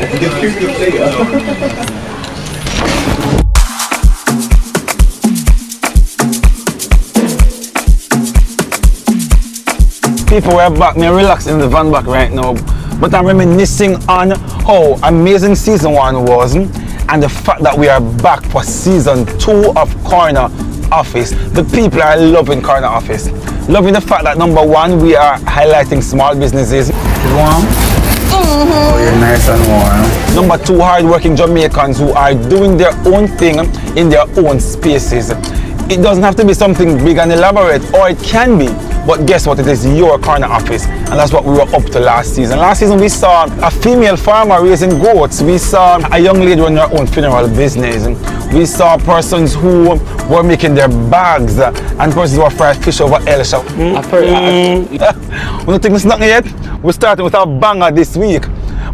People were back, me relaxing in the van back right now, but I'm reminiscing on how amazing season 1 was and the fact that we are back for season 2 of Corner Office. The people are loving Corner Office, loving the fact that number 1, we are highlighting small businesses. Warm? Oh, you're nice and warm. Number 2, hard-working Jamaicans who are doing their own thing in their own spaces. It doesn't have to be something big and elaborate, or it can be. But guess what? It is your Corner Office, and that's what we were up to last season. Last season we saw a female farmer raising goats. We saw a young lady running her own funeral business. We saw persons who were making their bags and persons who were fried fish over Ellis. We don't think it's nothing yet. We're starting with a banger this week.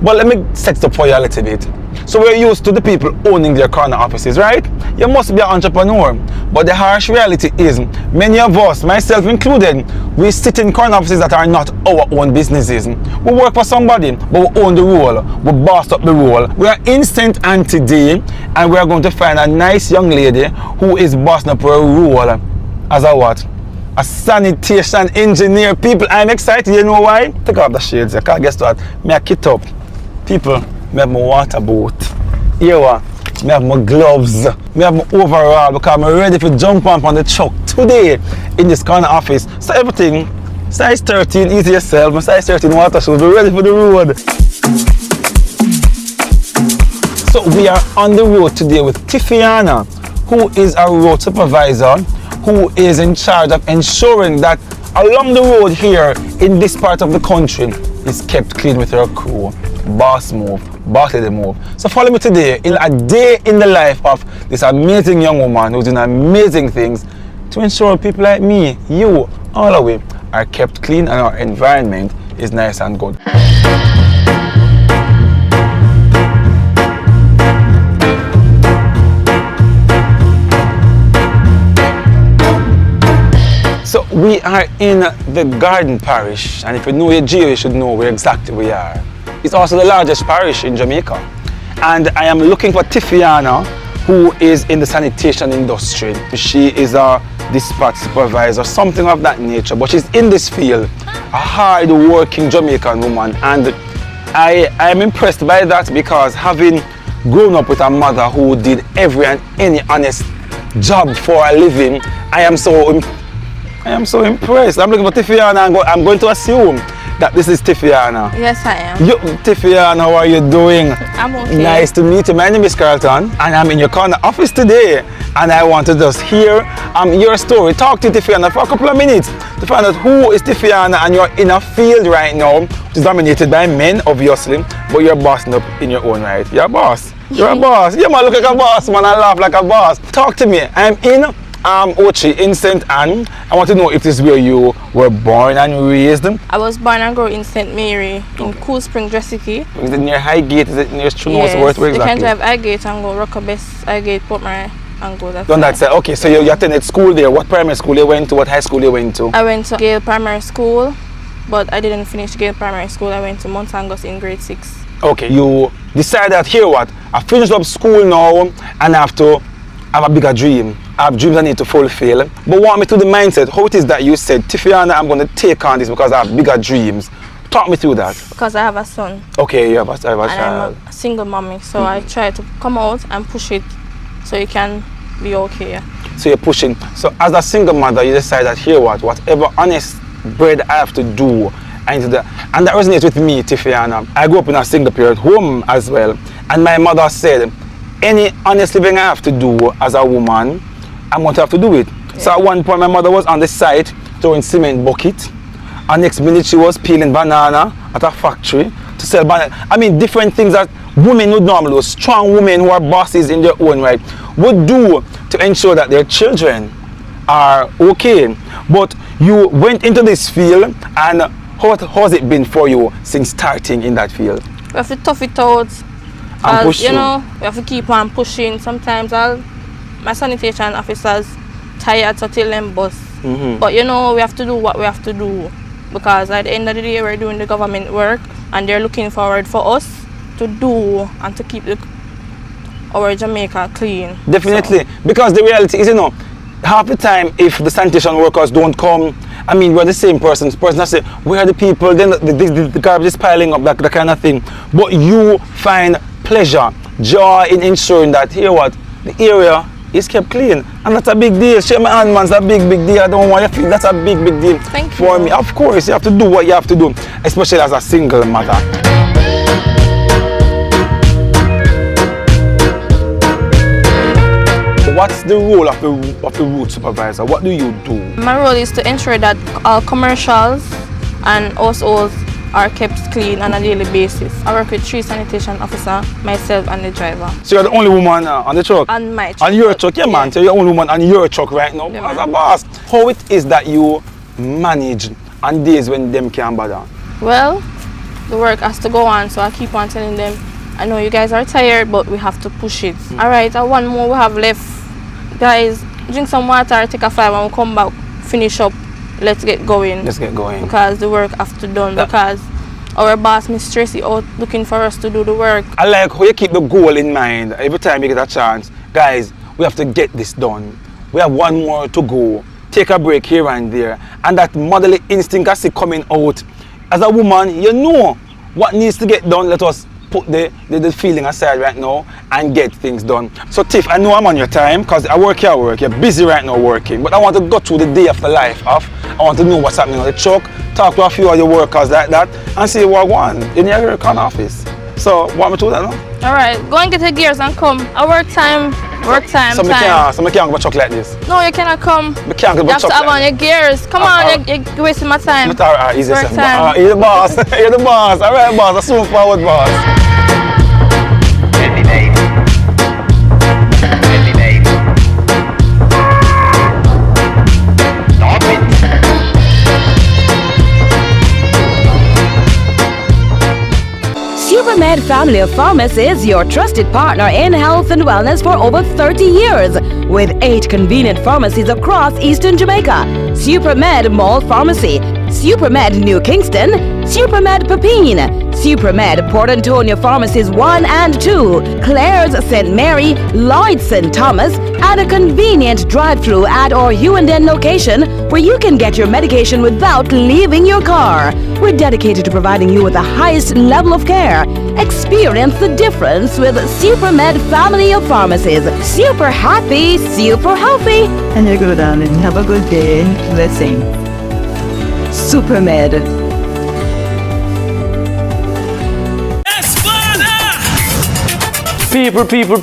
But let me set it up for you a little bit. So we're used to the people owning their corner offices, right? You must be an entrepreneur. But the harsh reality is, many of us, myself included, we sit in corner offices that are not our own businesses. We work for somebody, but we own the role. We boss up the role. We are instant and today, and we are going to find a nice young lady who is bossing up her role as a what? A sanitation engineer. People, I'm excited. You know why? Take off the shades. Because guess what? Me a kit up. People, me have my water boat. Here what? Me have my gloves. Me have my overall because I'm ready to jump on the truck today in this corner office. So everything, size 13, easy yourself. My size 13 water shoes. Be ready for the road. So we are on the road today with Tiffiana, who is a road supervisor, who is in charge of ensuring that along the road here in this part of the country is kept clean with her crew. Boss move, boss lady move. So follow me today in a day in the life of this amazing young woman who's doing amazing things to ensure people like me, you, all of we are kept clean and our environment is nice and good. So we are in the Garden Parish, and if you know your geo, you should know where exactly we are. It's also the largest parish in Jamaica. And I am looking for Tiffiana, who is in the sanitation industry. She is a dispatch supervisor, something of that nature, but she's in this field, a hard-working Jamaican woman. And I am impressed by that because having grown up with a mother who did every and any honest job for a living, I am so impressed. I'm looking for Tiffiana and I'm going to assume that this is Tiffiana. Yes, I am. Tiffiana, how are you doing? I'm okay. Nice to meet you. My name is Carlton and I'm in your corner office today. And I want to just hear your story. Talk to Tiffiana for a couple of minutes to find out who is Tiffiana, and you're in a field right now which is dominated by men, obviously, but you're bossing up in your own right. You're a boss. You're a boss. You might look like a boss, man, and laugh like a boss. Talk to me. I'm in Ochi in St. Anne. I want to know if this is where you were born and raised. I was born and grew in St. Mary in Cool Spring, Jessica. Is it near Highgate? Is it near Chunos? Yes, Where exactly? You can drive Highgate and go Rockabess, Highgate, Portmore and go that Done that side. Okay, so you attended school there. What primary school you went to? What high school you went to? I went to Gale Primary School, but I didn't finish Gale Primary School. I went to Mount Angus in grade 6. Okay. You decided, here what? I finished up school now and I have to have a bigger dream. I have dreams I need to fulfill. But walk me through the mindset. How it is that you said, Tiffiana, I'm going to take on this because I have bigger dreams. Talk me through that. Because I have a son. Okay, you have a child. I'm a single mommy, so I try to come out and push it so you can be okay. So you're pushing. So as a single mother, you decide that here what? Whatever honest bread I have to do, I need to do. And that resonates with me, Tiffiana. I grew up in a single parent home as well. And my mother said, any honest living I have to do as a woman, I'm going to have to do it. Yeah. So at one point my mother was on the site throwing cement bucket. And next minute she was peeling banana at a factory to sell banana. I mean, different things that women would normally do, strong women who are bosses in their own right, would do to ensure that their children are okay. But you went into this field, and how has it been for you since starting in that field? We have to tough it out. You know, we have to keep on pushing. Sometimes my sanitation officers tired to tell them bus. But you know, we have to do what we have to do, because at the end of the day we're doing the government work and they're looking forward for us to do and to keep our Jamaica clean. Definitely, so. Because the reality is, you know, half the time if the sanitation workers don't come, I mean, we're the same person that say, where are the people, then the garbage is piling up, that kind of thing. But you find pleasure, joy in ensuring that, hear what, the area is kept clean. And that's a big deal. Shake my hand, man, it's a big deal. I don't want you to feel that's a big deal for me. Of course, you have to do what you have to do, especially as a single mother. What's the role of the route supervisor? What do you do? My role is to ensure that all commercials and households are kept clean on a daily basis. I work with 3 sanitation officers, myself and the driver. So you're the only woman on the truck? On my truck. On your truck, yeah, man. So you're the only woman on your truck right now yeah, as a boss. How it is that you manage on days when them can't bother? Well, the work has to go on, so I keep on telling them, I know you guys are tired, but we have to push it. All right, one more we have left. Guys, drink some water, take a 5 and we'll come back, finish up. Let's get going. Let's get going. Because the work has to done. Because our boss, Miss Tracy, out looking for us to do the work. I like how you keep the goal in mind every time you get a chance. Guys, we have to get this done. We have one more to go. Take a break here and there. And that motherly instinct I see coming out. As a woman, you know what needs to get done. Let us put the feeling aside right now and get things done. So Tiff, I know I'm on your time because I work here, You're busy right now working. But I want to go through the day of the life of. I want to know what's happening on the truck, talk to a few of your workers like that, and see what I want in your American office. So, want me to do that now? Alright, go and get your gears and come. I work time. So I can't go truck like this? No, you cannot come. I can't go you have to have on your gears. Come on, you're wasting my time. Easy, you're the boss. You're the boss. Alright, boss. A smooth forward boss. SuperMed Family of Pharmacies is your trusted partner in health and wellness for over 30 years. With 8 convenient pharmacies across Eastern Jamaica. SuperMed Mall Pharmacy, SuperMed New Kingston, SuperMed Pepine, SuperMed Port Antonio Pharmacies 1 and 2, Claire's St. Mary, Lloyd's St. Thomas, and a convenient drive-through at our Hughenden location where you can get your medication without leaving your car. We're dedicated to providing you with the highest level of care. Experience the difference with SuperMed Family of Pharmacies. Super happy, super healthy. And you go down and have a good day. Blessing. SuperMed.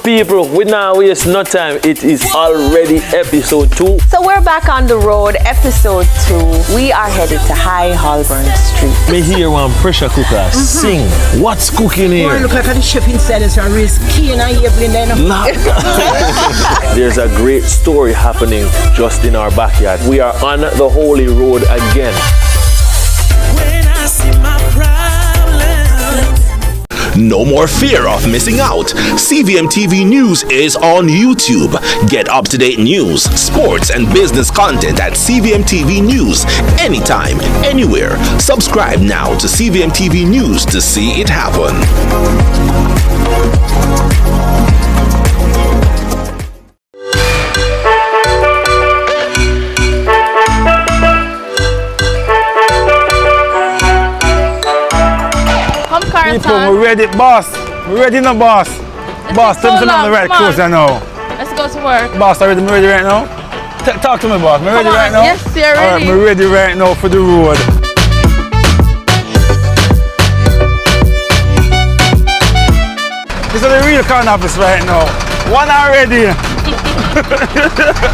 People, we now waste no time. It is already episode 2. So we're back on the road, episode 2. We are headed to High Holborn Street. Me hear one pressure cooker sing. What's cooking here? Oh, look like the chef inside is a risk key and I There's a great story happening just in our backyard. We are on the Holy Road again. When I see my No more fear of missing out. CVM TV News is on YouTube. Get up-to-date news, sports, and business content at CVM TV News anytime, anywhere. Subscribe now to CVM TV News to see it happen. People, we're ready, boss. We're ready now, boss. Boss, tell me something on the right close now. Let's go to work. Boss, are you ready right now? Talk to me, boss. We're ready right now? Yes, you're ready. Alright, we're ready right now for the road. This is the real corner office right now. One already.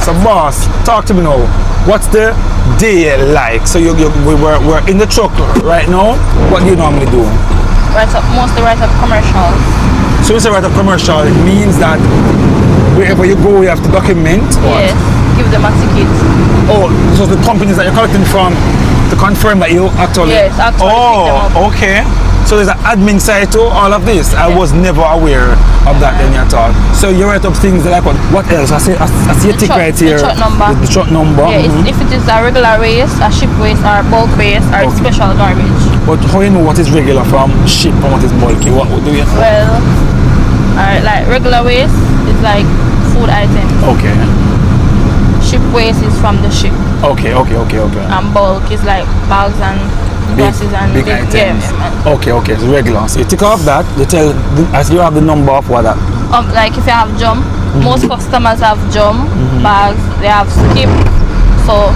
So, boss, talk to me now. What's the day like? So we're in the truck right now. What do you normally do? Mostly write up commercials. So when you say write up commercial, it means that wherever you go, you have to document? Yes, give them a ticket. Oh, so the companies that you're collecting from to confirm that you actually... Yes, actually pick them up. Okay. So there's an admin side to all of this. I was never aware of that then at all. So you write up things like what else? I see a tick right here. The truck number. The truck number. Yeah, if it is a regular waste, a ship waste, or bulk waste, or special garbage. But how you know what is regular from ship and what is bulky? What do you? Well, alright, like regular waste is like food items. Okay. Ship waste is from the ship. Okay. And bulk is like bags and glasses and big items. Yeah. Okay, so regular. So you take off that, you tell, as you have the number of what that? Like if you have jump, most customers have jump, bags, they have skip. So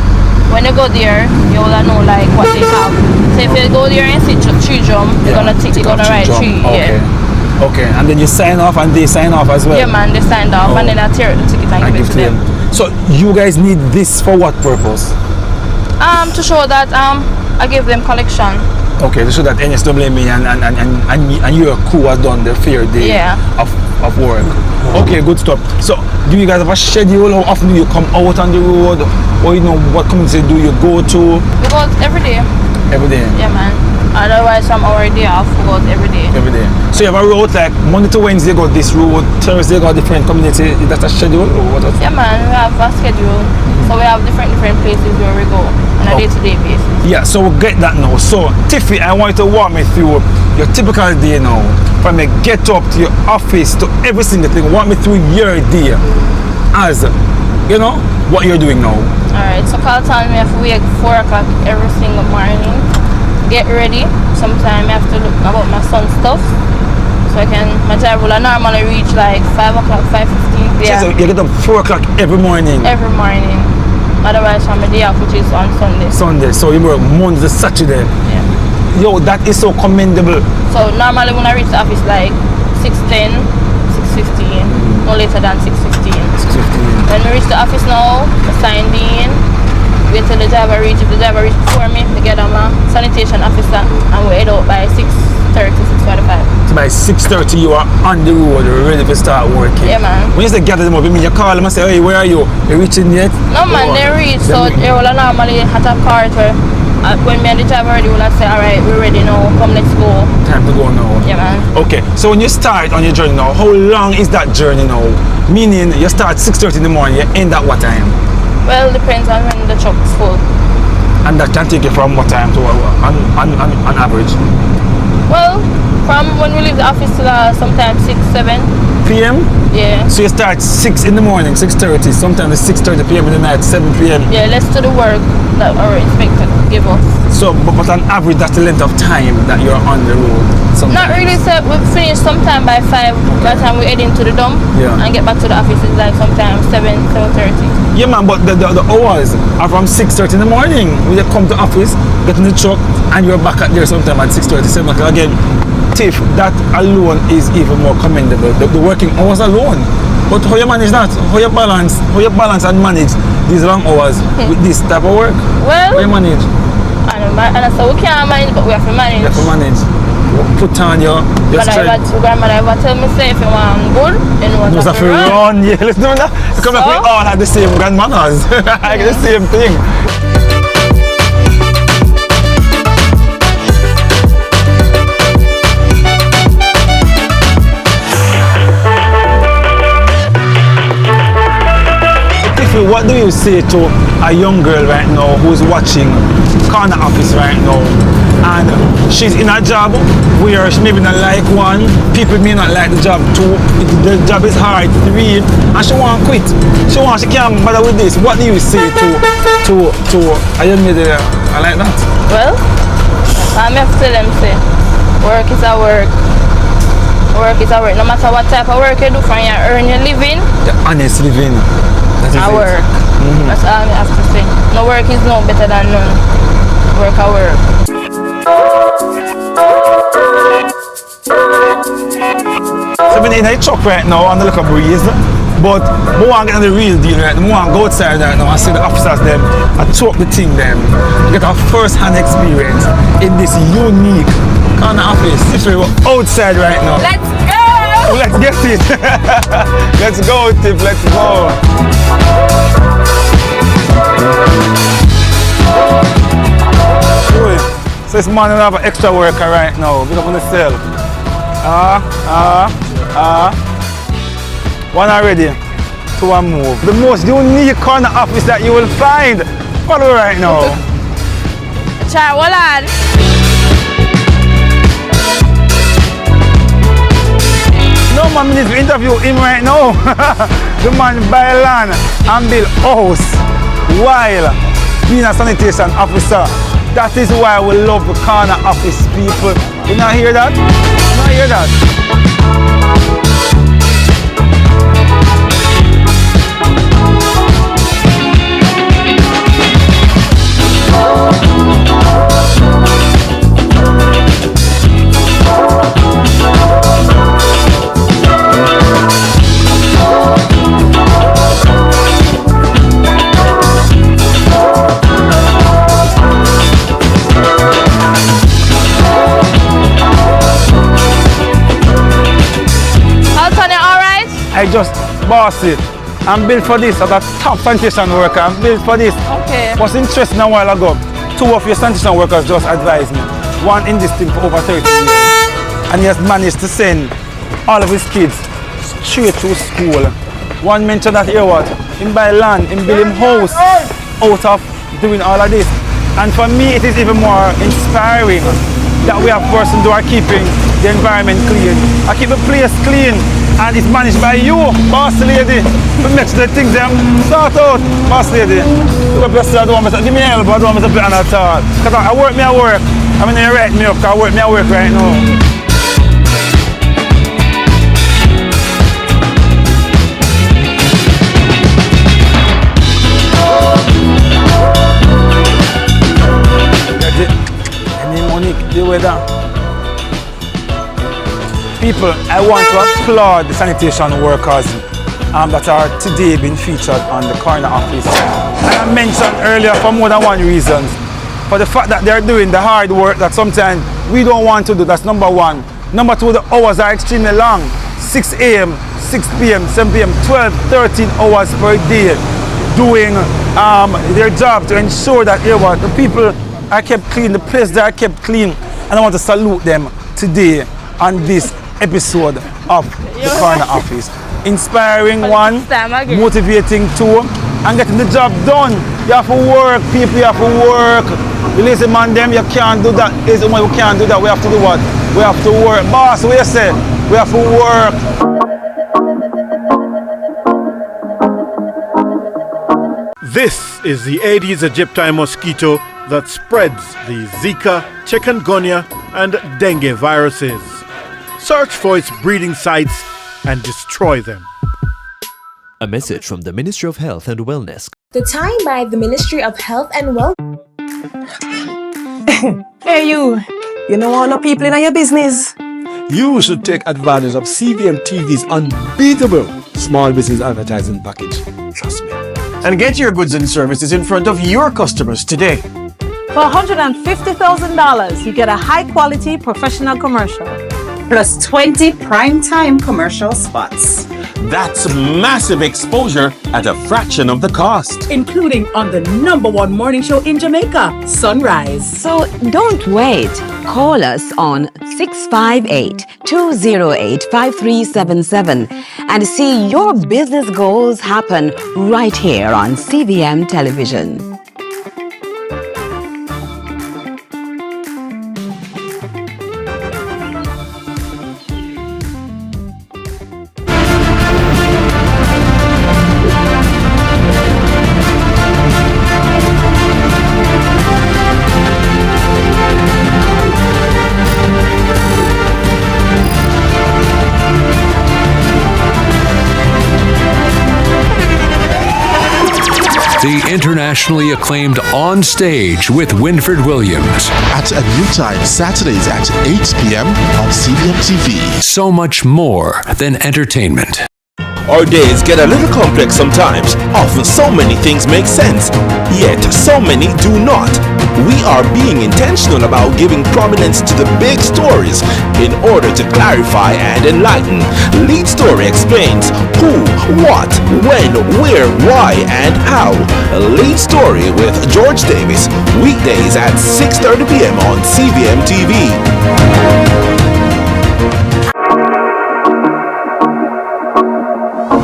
when you go there, you will know like what they have. So if you go there and see 3 jump, you're gonna write 3. Okay. Yeah. Okay, and then you sign off and they sign off as well? Yeah man, they signed off and then I tear the ticket and give it to them. So you guys need this for what purpose? To show that I give them collection. Okay, to show that NSWME and your crew has done their fair day of work. Okay, good stuff. So do you guys have a schedule? How often do you come out on the road? Or you know what community do you go to? We go out every day. Every day? Yeah man. Otherwise from our day off, we go out every day. Every day. So you have a route like Monday to Wednesday you got this road, Thursday you got different community. Is that a schedule or what? Yeah man, we have a schedule. So we have different places where we go on a day-to-day basis. Yeah, so we'll get that now. So Tiffy, I want you to walk me through your typical day now. From a get up to your office to every single thing. Walk me through your day as, you know, what you're doing now. Alright, so call time, we have to wake 4 o'clock every single morning. Get ready. Sometimes I have to look about my son's stuff. So my job will normally reach like 5 o'clock, 5:15. Yeah. So you get up 4 o'clock every morning? Every morning. Otherwise from a day off, which is on Sunday. Sunday, so you work Monday to Saturday? Yeah. Yo, that is so commendable. So normally when I reach the office like 6:10, 6:15, no later than 6:15. 6:15. When we reach the office now, I signed in, wait till the driver reach. If the driver reach before me, we get on my sanitation officer and we head out by 6:30, 6:45. So by 6:30 you are on the road, ready to start working? Yeah man. When you say gather them up, you mean you call them and say, hey, where are you? You reaching yet? No man, they reach. So they will normally have a cart where when me and the driver ready, will say, alright, we're ready now, come let's go. Time to go now. Yeah man. Okay, so when you start on your journey now, how long is that journey now? Meaning you start 6:30 in the morning, you end at what time? Well, depends on when the truck is full. And that can take you from what time to on average? Well, from when we leave the office to sometimes 6, 7 p.m. Yeah. So you start 6 in the morning, 6:30. Sometimes it's 6:30 p.m. in the night, 7 p.m. Yeah, let's do the work that our inspector give us. So, but on average, that's the length of time that you're on the road. Sometimes. Not really. So we finish sometime by 5. By the time we head into the dump and get back to the office, it's like sometimes 7:30. Yeah, man. But the hours are from 6:30 in the morning. When you come to office, get in the truck, and you're back at there sometime at 6:30, 7 o'clock again. Tiff, that alone is even more commendable. The working hours alone. But how you manage that? How you balance and manage these long hours with this type of work? Well, how you manage? And so we can't manage, but we have to manage. You have to manage. Put on your strength. Grandmother ever tell me say if you want good, then you have to run. Yeah, let's do that. Come back, we all have the same grandmothers. Like the same thing. What do you say to a young girl right now who's watching corner office right now and she's in a job where she maybe not like one, people may not like the job too, the job is hard, 3, and she want to quit. She can't bother with this. What do you say to a young lady like that? Well, I have to tell them say, work is a work. Work is a work. No matter what type of work you do, from you earn your living. The honest living. I work. That's all I have to say. No work is no better than none. Work I work. So I'm in a truck right now on the look of breeze. But I want to get on the real deal right now. I want to go outside right now and see the officers them and talk the thing them. Get a first-hand experience in this unique corner office. If we're outside right now. Let's go! Let's get it. Let's go, Tiff. Let's go. So this man will have an extra worker right now. Big up on the cell. One already. 2 and move. The most unique corner office that you will find. Follow right now. Try, well, lad. man needs to interview him right now. The man buy land and build house while being a sanitation officer. That is why we love the corner office people. You not hear that? You not hear that? I just boss it. I'm built for this as a top sanitation worker. I'm built for this. Okay. What's interesting a while ago, 2 of your sanitation workers just advised me. One in this thing for over 30 years. And he has managed to send all of his kids straight to school. One mentioned that here what? Him buy land, him build him house out of doing all of this. And for me it is even more inspiring that we have persons who are keeping the environment clean. I keep the place clean. And it's managed by you, boss lady. To make sure the things them start out, boss lady. Look up yourself, give me help, I don't want to play on at all. Because I work. I mean, you write me up, because I work right now. Any money, the weather. People, I want to applaud the sanitation workers that are today being featured on the corner office. And I mentioned earlier for more than one reason. For the fact that they're doing the hard work that sometimes we don't want to do, that's number one. Number two, the hours are extremely long. 6 a.m., 6 p.m., 7 p.m., 12, 13 hours per day doing their job to ensure that the people are kept clean, the places are kept clean. And I want to salute them today on this episode of the corner office. Inspiring one, motivating two, and getting the job done. You have to work, people, you have to work. The lazy man them, you can't do that. Lazy woman, you can't do that. We have to do what? We have to work. Boss, what you say? We have to work. This is the Aedes aegypti mosquito that spreads the Zika, chikungunya, and dengue viruses. Search for its breeding sites and destroy them. A message from the Ministry of Health and Wellness. The time by the Ministry of Health and Wellness. Hey you know all the people in your business? You should take advantage of CVM TV's unbeatable small business advertising package. Trust me. And get your goods and services in front of your customers today. For $150,000, you get a high-quality professional commercial. Plus 20 prime-time commercial spots. That's massive exposure at a fraction of the cost. Including on the #1 morning show in Jamaica, Sunrise. So don't wait. Call us on 658-208-5377 and see your business goals happen right here on CVM Television. The internationally acclaimed On Stage with Winfred Williams. At a new time, Saturdays at 8 p.m. on CVM TV. So much more than entertainment. Our days get a little complex sometimes. Often so many things make sense, yet so many do not. We are being intentional about giving prominence to the big stories in order to clarify and enlighten. Lead Story explains who, what, when, where, why, and how. Lead Story with George Davis, weekdays at 6:30 p.m. on CVM TV.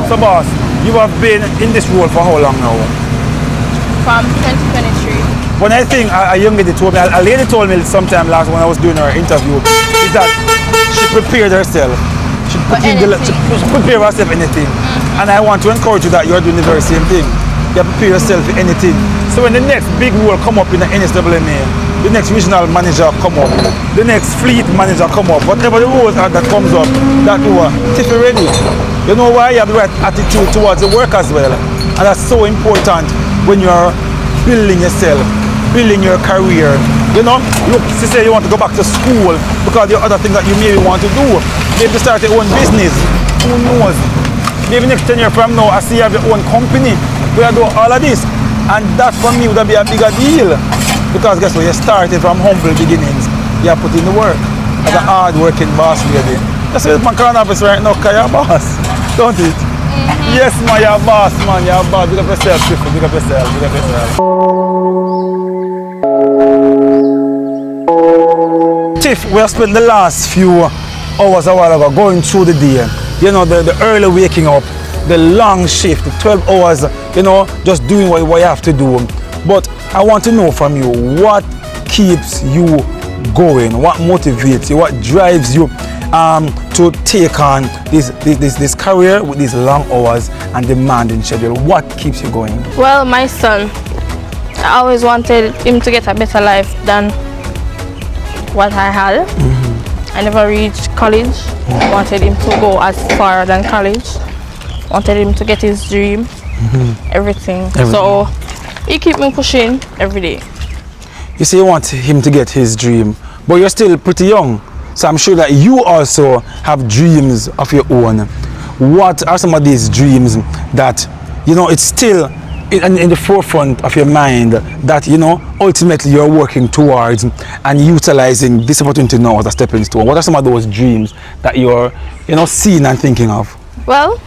So boss, you have been in this role for how long now? From 2023. When I think a young lady told me, a lady told me sometime last when I was doing her interview, is that she prepared herself. She prepare yourself for anything. And I want to encourage you that you're doing the very same thing. You prepare yourself for anything. So when the next big role come up in the NSWMA, the next regional manager come up, the next fleet manager come up, whatever the roles are that comes up, that you are Tiffy ready. You know why? You have the right attitude towards the work as well. And that's so important when you're building yourself, building your career. You know, look, you say you want to go back to school because there are other things that you maybe want to do. Maybe start your own business. Who knows? Maybe next 10 years from now, I see you have your own company where you do all of this. And that for me would be a bigger deal. Because guess what? You started from humble beginnings. You have put in the work. As a hard-working boss lady. That's why my current office right now, because you're a boss. Don't it? Yes, man, you're a boss, man. You're a boss. Big up yourself, Tiffy. Big up yourself. Big up yourself. Tiff, we have spent the last few hours a while ago going through the day. You know, the early waking up, the long shift, the 12 hours, you know, just doing what you have to do. But I want to know from you, what keeps you going? What motivates you? What drives you to take on this career with these long hours and demanding schedule? What keeps you going? Well, my son, I always wanted him to get a better life than what I had. I never reached college. Wanted him to go as far than college. Wanted him to get his dream. Everything. So he keep me pushing every day. You say you want him to get his dream, but you're still pretty young. So I'm sure that you also have dreams of your own. What are some of these dreams that, you know, it's still in the forefront of your mind that, you know, ultimately you're working towards and utilizing this opportunity now as a stepping stone? What are some of those dreams that you're, you know, seeing and thinking of? Well,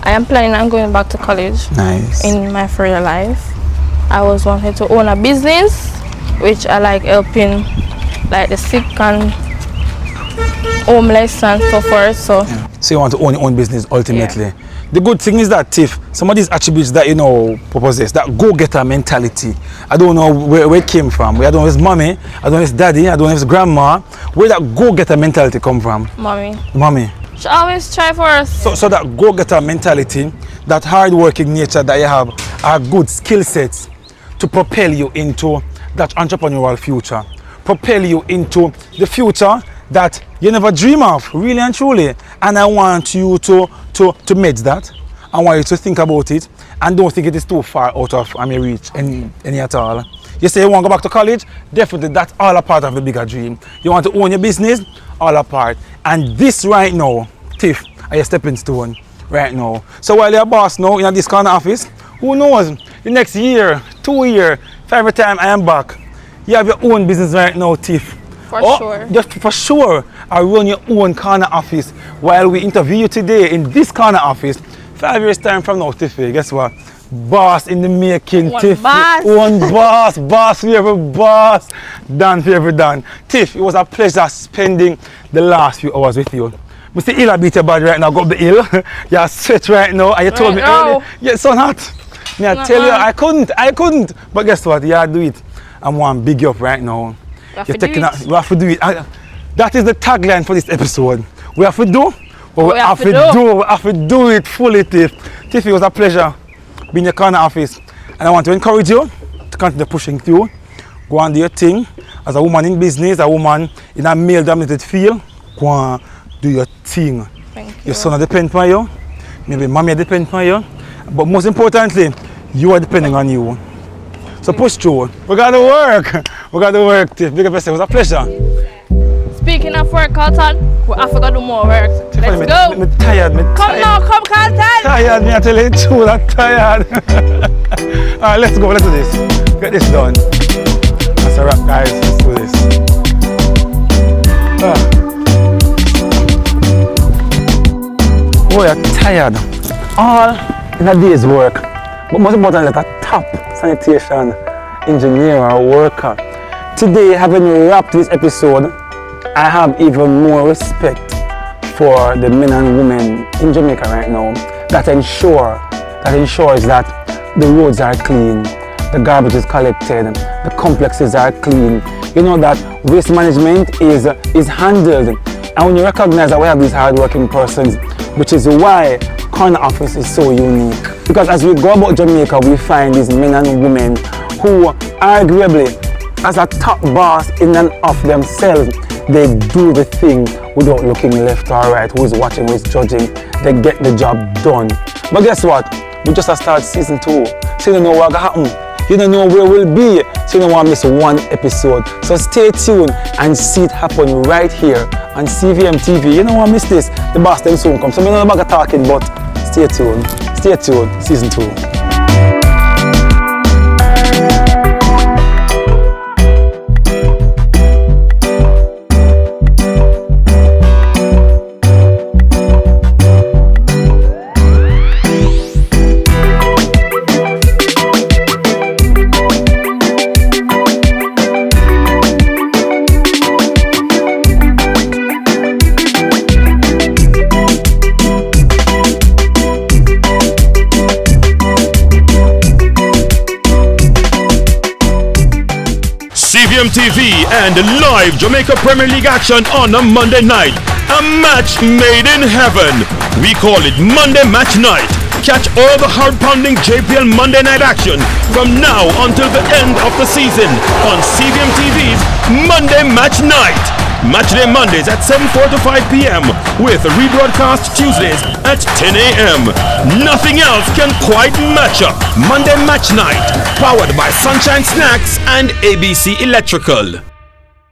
I am planning on going back to college. Nice. In my further life. I always wanted to own a business, which I like helping like the sick and homeless and so forth. So you want to own your own business ultimately. Yeah. The good thing is that, Tiff, some of these attributes that you know possess, that go-getter mentality, I don't know where it came from. I don't know if it's mommy, I don't know if it's daddy, I don't know if it's grandma. Where that go-getter mentality come from? Mommy. Mommy. She always try for us. So that go-getter mentality, that hard-working nature that you have, are good skill sets to propel you into that entrepreneurial future, propel you into the future that you never dream of, really and truly. And I want you to match that. I want you to think about it and don't think it is too far out of your reach any at all. You say you want to go back to college, definitely that's all a part of the bigger dream. You want to own your business, all a part. And this right now, Tiff, are your stepping stone right now. So while you're a boss now in this kind of office, who knows, the next year, 2 years, every time I am back, you have your own business right now, Tiff. For sure. Just for sure, I run your own corner office while we interview you today in this corner office. 5 years time from now, Tiffy, guess what? Boss in the making, Tiff. One boss, boss for every boss, done for every done. Tiff, it was a pleasure spending the last few hours with you. We see Ila beat your body right now, go up the hill. You're sweat right now, and you told me earlier, yeah, it's so hot. Me I tell you, I couldn't. But guess what? You do it. I'm one big up right now. We have to do it. That is the tagline for this episode. We have to do, but we have to do it fully, Tiff. Tiff, it was a pleasure being in your corner office. And I want to encourage you to continue pushing through. Go and do your thing. As a woman in business, a woman in a male-dominated field, go and do your thing. Thank you. Your son depends on you. Maybe mommy depends on you. But most importantly, you are depending on you. So push through. We got to work. We got to work, Tiff. Big up yourself. It was a pleasure. Speaking of work, Carlton, we have to do more work. Let's go. I'm tired. Come now, come, Carlton. Tired, me I tell you the truth, I'm tired. Alright, let's go. Let's do this. Get this done. That's a wrap, guys. Let's do this. Oh, you're tired. All in a day's work. But most importantly, like a top sanitation engineer or worker. Today, having wrapped this episode, I have even more respect for the men and women in Jamaica right now that ensures that the roads are clean, the garbage is collected, the complexes are clean. You know that waste management is handled And when you recognize that we have these hard-working persons, which is why Corner Office is so unique. Because as we go about Jamaica, we find these men and women who arguably, as a top boss in and of themselves, they do the thing without looking left or right, who's watching, who's judging. They get the job done. But guess what? We just start season 2. So you don't know what's going to happen. You don't know where we'll be. So you don't want to miss one episode. So stay tuned and see it happen right here on CVM TV. You don't want to miss this. The boss them soon come. So I'm not about talking, but stay tuned. Stay tuned. Season 2. CVM TV and live Jamaica Premier League action on a Monday night. A match made in heaven. We call it Monday Match Night. Catch all the hard-pounding JPL Monday night action from now until the end of the season on CVM TV's Monday Match Night. Matchday Mondays at 7:45 p.m. with rebroadcast Tuesdays at 10 a.m. Nothing else can quite match up. Monday Match Night, powered by Sunshine Snacks and ABC Electrical.